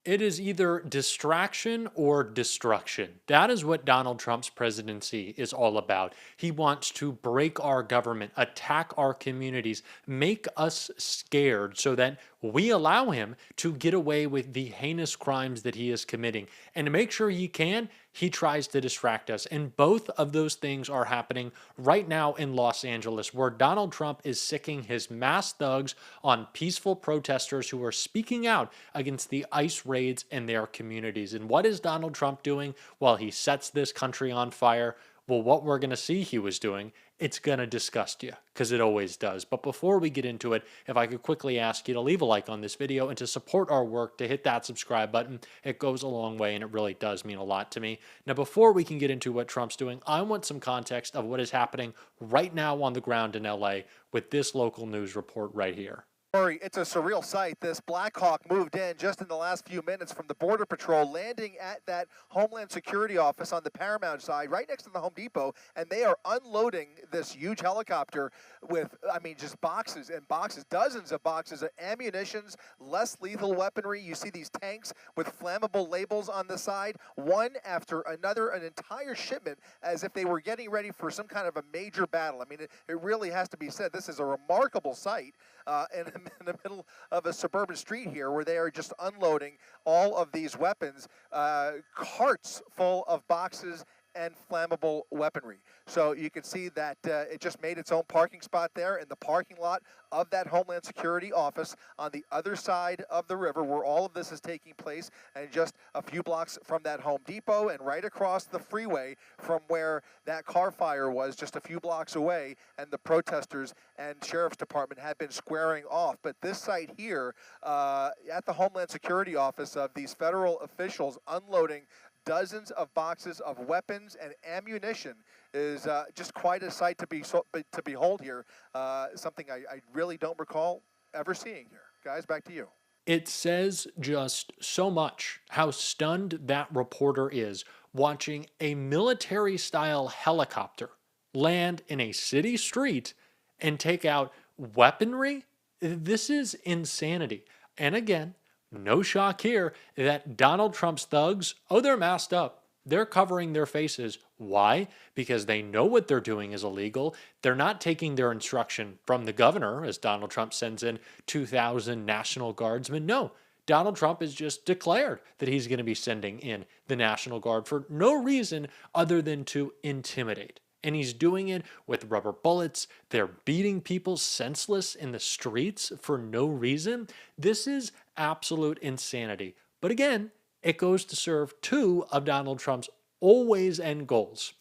It is either distraction or destruction. That is what Donald Trump's presidency is all about. He wants to break our government, attack our communities, make us scared so that we allow him to get away with the heinous crimes that he is committing. And to make sure he can, he tries to distract us. And both of those things are happening right now in Los Angeles, where Donald Trump is sicking his mass thugs on peaceful protesters who are speaking out against the ICE raids in their communities. And what is Donald Trump doing while he sets this country on fire? Well, what we're going to see he was doing, it's going to disgust you because it always does. But before we get into it, if I could quickly ask you to leave a like on this video and to support our work, to hit that subscribe button, it goes a long way and it really does mean a lot to me. Now, before we can get into what Trump's doing, I want some context of what is happening right now on the ground in LA with this local news report right here. It's a surreal sight. This Black Hawk moved in just in the last few minutes from the Border Patrol, landing at that Homeland Security office on the Paramount side, right next to the Home Depot, and they are unloading this huge helicopter with, I mean, just boxes and boxes, dozens of boxes of ammunitions, less lethal weaponry. You see these tanks with flammable labels on the side, one after another, an entire shipment, as if they were getting ready for some kind of a major battle. I mean, it really has to be said, this is a remarkable sight. And in the middle of a suburban street here where they are just unloading all of these weapons, carts full of boxes and flammable weaponry. So you can see that it just made its own parking spot there in the parking lot of that Homeland Security office on the other side of the river where all of this is taking place, and just a few blocks from that Home Depot and right across the freeway from where that car fire was just a few blocks away, and the protesters and Sheriff's Department had been squaring off. But this site here at the Homeland Security office of these federal officials unloading dozens of boxes of weapons and ammunition is just quite a sight to behold here. Something I really don't recall ever seeing here. Guys, back to you. It says just so much how stunned that reporter is watching a military style helicopter land in a city street and take out weaponry. This is insanity. And again, no shock here that Donald Trump's thugs, oh, they're masked up. They're covering their faces. Why? Because they know what they're doing is illegal. They're not taking their instruction from the governor, as Donald Trump sends in 2,000 National Guardsmen. No, Donald Trump has just declared that he's going to be sending in the National Guard for no reason other than to intimidate. And he's doing it with rubber bullets. They're beating people senseless in the streets for no reason. This is absolute insanity. But again, it goes to serve two of Donald Trump's always end goals.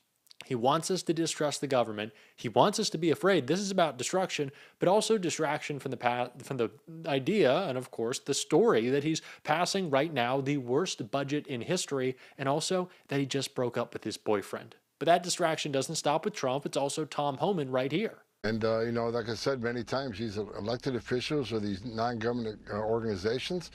He wants us to distrust the government. He wants us to be afraid. This is about destruction, but also distraction from the idea and, of course, the story that he's passing right now, the worst budget in history, and also that he just broke up with his boyfriend. But that distraction doesn't stop with Trump. It's also Tom Homan right here. And, you know, like I said many times, these elected officials or these non-government organizations,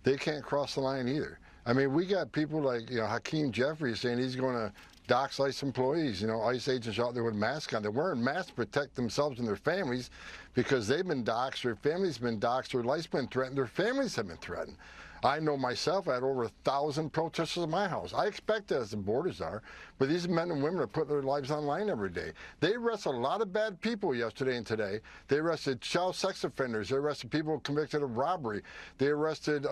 they can't cross the line either. I mean, we got people like, you know, Hakeem Jeffries saying he's going to dox ICE employees, you know, ICE agents out there with masks on. They're wearing masks to protect themselves and their families because they've been doxxed, their families been doxxed, their life's been threatened, their families have been threatened. I know myself, I had over 1,000 protesters at my house. I expect that as the borders are, but these men and women are putting their lives online every day. They arrested a lot of bad people yesterday and today. They arrested child sex offenders. They arrested people convicted of robbery. They arrested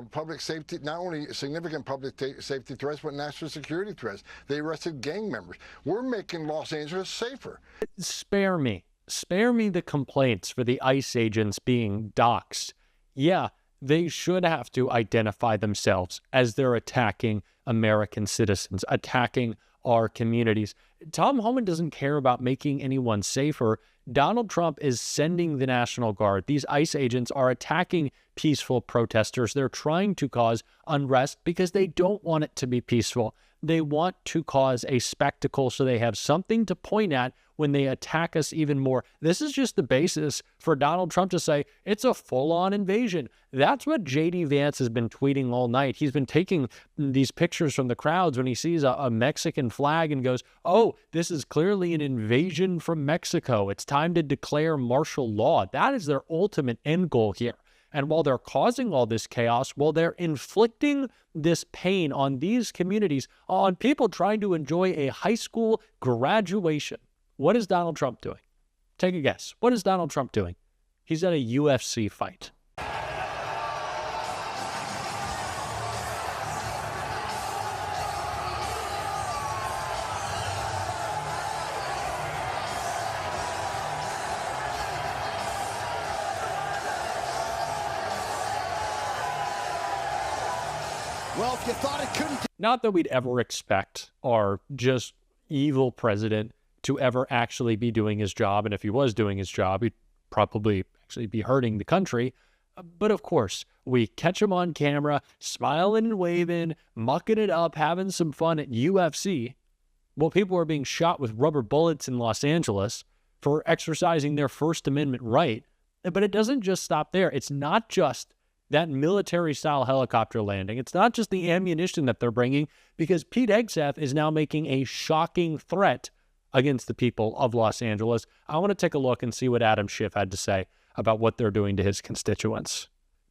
public safety, not only significant public safety threats, but national security threats. They arrested gang members. We're making Los Angeles safer. Spare me. Spare me the complaints for the ICE agents being doxxed. Yeah, they should have to identify themselves as they're attacking American citizens, attacking our communities. Tom Homan doesn't care about making anyone safer. Donald Trump is sending the National Guard. These ICE agents are attacking peaceful protesters. They're trying to cause unrest because they don't want it to be peaceful. They want to cause a spectacle so they have something to point at when they attack us even more. This is just the basis for Donald Trump to say it's a full-on invasion. That's what J.D. Vance has been tweeting all night. He's been taking these pictures from the crowds when he sees a Mexican flag and goes, oh, this is clearly an invasion from Mexico. It's time to declare martial law. That is their ultimate end goal here. And while they're causing all this chaos, while they're inflicting this pain on these communities, on people trying to enjoy a high school graduation, what is Donald Trump doing? Take a guess. What is Donald Trump doing? He's at a UFC fight. Well, if you thought it couldn't... Not that we'd ever expect our just evil president to ever actually be doing his job. And if he was doing his job, he'd probably actually be hurting the country. But of course, we catch him on camera, smiling and waving, mucking it up, having some fun at UFC, while people are being shot with rubber bullets in Los Angeles for exercising their First Amendment right. But it doesn't just stop there. It's not just that military-style helicopter landing. It's not just the ammunition that they're bringing, because Pete Hegseth is now making a shocking threat against the people of Los Angeles. I want to take a look and see what Adam Schiff had to say about what they're doing to his constituents.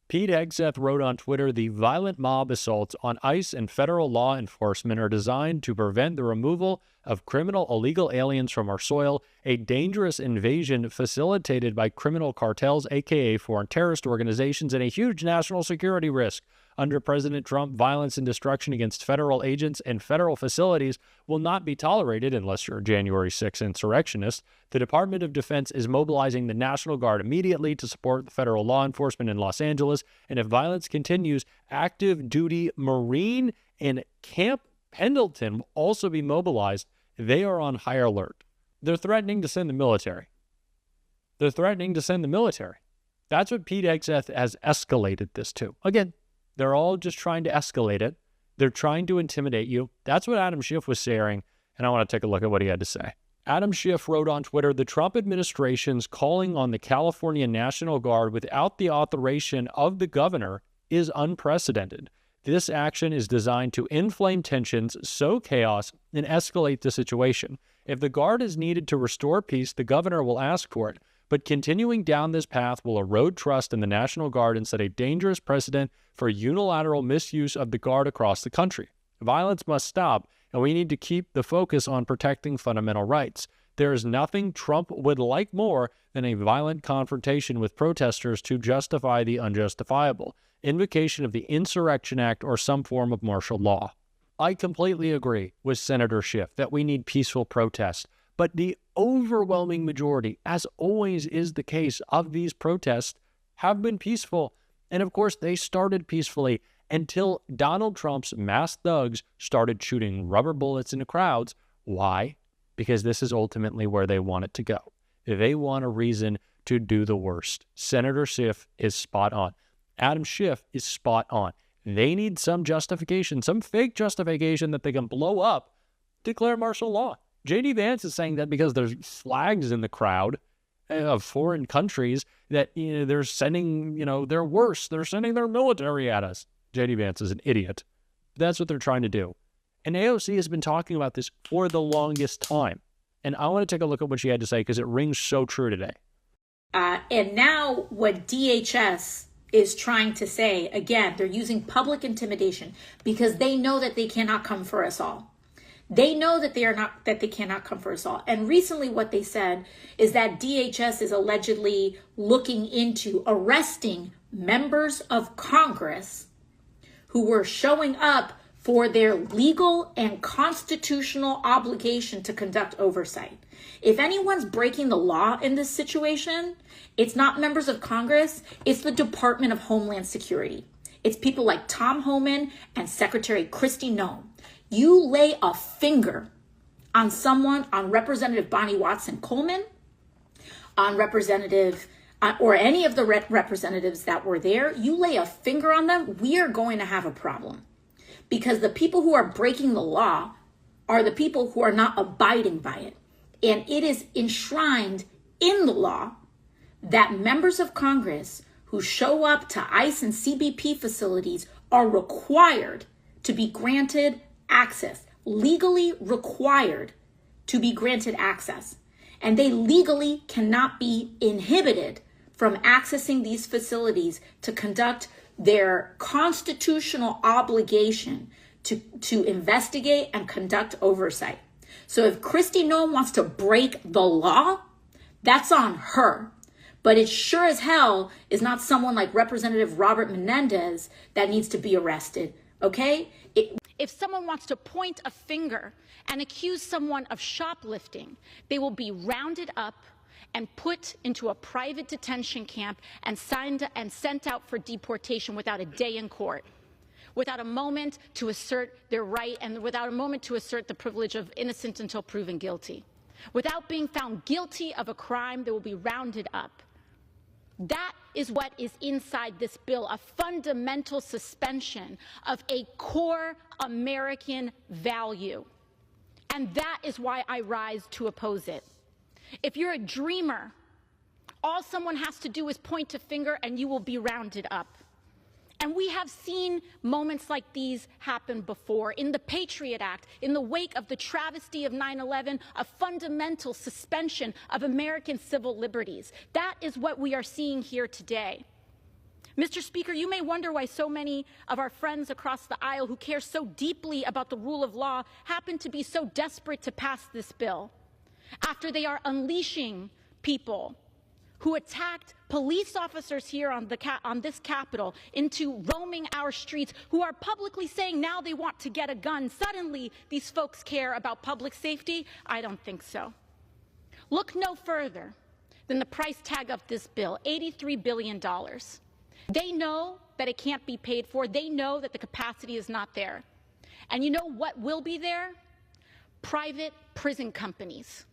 Pete Hegseth wrote on Twitter, "The violent mob assaults on ICE and federal law enforcement are designed to prevent the removal of criminal illegal aliens from our soil, a dangerous invasion facilitated by criminal cartels, aka foreign terrorist organizations, and a huge national security risk. Under President Trump, violence and destruction against federal agents and federal facilities will not be tolerated unless you're a January 6th insurrectionist. The Department of Defense is mobilizing the National Guard immediately to support the federal law enforcement in Los Angeles, and if violence continues, active duty Marine and Camp Pendleton will also be mobilized. They are on high alert." They're threatening to send the military. They're threatening to send the military. That's what Pete Hegseth has escalated this to. Again, they're all just trying to escalate it. They're trying to intimidate you. That's what Adam Schiff was saying, and I want to take a look at what he had to say. Adam Schiff wrote on Twitter, "The Trump administration's calling on the California National Guard without the authorization of the governor is unprecedented. This action is designed to inflame tensions, sow chaos, and escalate the situation. If the Guard is needed to restore peace, the governor will ask for it. But continuing down this path will erode trust in the National Guard and set a dangerous precedent for unilateral misuse of the Guard across the country. Violence must stop, and we need to keep the focus on protecting fundamental rights. There is nothing Trump would like more than a violent confrontation with protesters to justify the unjustifiable, invocation of the Insurrection Act or some form of martial law." I completely agree with Senator Schiff that we need peaceful protest, but the overwhelming majority, as always is the case, of these protests have been peaceful. And of course, they started peacefully until Donald Trump's masked thugs started shooting rubber bullets into crowds. Why? Because this is ultimately where they want it to go. They want a reason to do the worst. Senator Schiff is spot on. Adam Schiff is spot on. They need some justification, some fake justification that they can blow up, declare martial law. J.D. Vance is saying that because there's flags in the crowd of foreign countries that they're sending, they're worse. They're sending their military at us. J.D. Vance is an idiot. That's what they're trying to do. And AOC has been talking about this for the longest time. And I want to take a look at what she had to say because it rings so true today. And now what DHS is trying to say, again, they're using public intimidation because they know that they cannot come for us all. They know that they cannot come for us all. And recently what they said is that DHS is allegedly looking into arresting members of Congress who were showing up for their legal and constitutional obligation to conduct oversight. If anyone's breaking the law in this situation, it's not members of Congress, it's the Department of Homeland Security. It's people like Tom Homan and Secretary Kristi Noem. You lay a finger on someone, on Representative Bonnie Watson Coleman, on Representative, or any of the representatives that were there, you lay a finger on them, we are going to have a problem. Because the people who are breaking the law are the people who are not abiding by it. And it is enshrined in the law that members of Congress who show up to ICE and CBP facilities are required to be granted access, legally required to be granted access. And they legally cannot be inhibited from accessing these facilities to conduct their constitutional obligation to investigate and conduct oversight. So if Kristi Noem wants to break the law, that's on her. But it sure as hell is not someone like Representative Robert Menendez that needs to be arrested, okay? If someone wants to point a finger and accuse someone of shoplifting, they will be rounded up and put into a private detention camp and sent out for deportation without a day in court, without a moment to assert their right and without a moment to assert the privilege of innocent until proven guilty. Without being found guilty of a crime, they will be rounded up. That is what is inside this bill, a fundamental suspension of a core American value. And that is why I rise to oppose it. If you're a dreamer, all someone has to do is point a finger and you will be rounded up. And we have seen moments like these happen before. In the Patriot Act, in the wake of the travesty of 9/11, a fundamental suspension of American civil liberties. That is what we are seeing here today. Mr. Speaker, you may wonder why so many of our friends across the aisle who care so deeply about the rule of law happen to be so desperate to pass this bill, after they are unleashing people who attacked police officers here on this Capitol into roaming our streets, who are publicly saying now they want to get a gun. Suddenly, these folks care about public safety? I don't think so. Look no further than the price tag of this bill, $83 billion. They know that it can't be paid for. They know that the capacity is not there. And you know what will be there? Private prison companies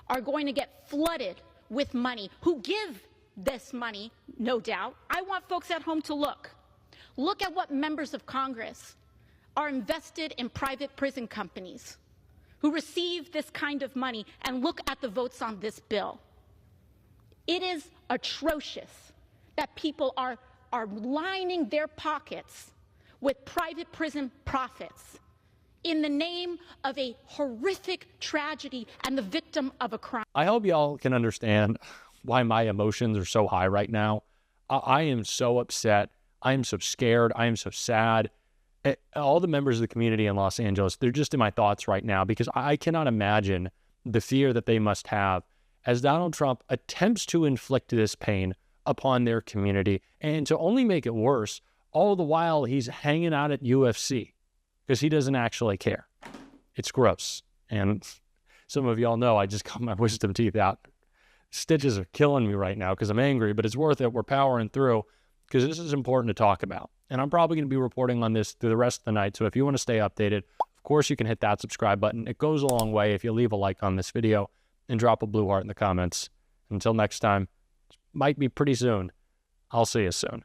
are going to get flooded with money, who give this money, no doubt. I want folks at home to look. Look at what members of Congress are invested in private prison companies who receive this kind of money, and look at the votes on this bill. It is atrocious that people are lining their pockets with private prison profits in the name of a horrific tragedy and the victim of a crime. I hope y'all can understand why my emotions are so high right now. I am so upset. I am so scared. I am so sad. All the members of the community in Los Angeles, they're just in my thoughts right now, because I cannot imagine the fear that they must have as Donald Trump attempts to inflict this pain upon their community, and to only make it worse, all the while he's hanging out at UFC because he doesn't actually care. It's gross. And some of y'all know I just got my wisdom teeth out. Stitches are killing me right now because I'm angry, but it's worth it. We're powering through because this is important to talk about. And I'm probably going to be reporting on this through the rest of the night. So if you want to stay updated, of course, you can hit that subscribe button. It goes a long way if you leave a like on this video and drop a blue heart in the comments. Until next time, might be pretty soon. I'll see you soon.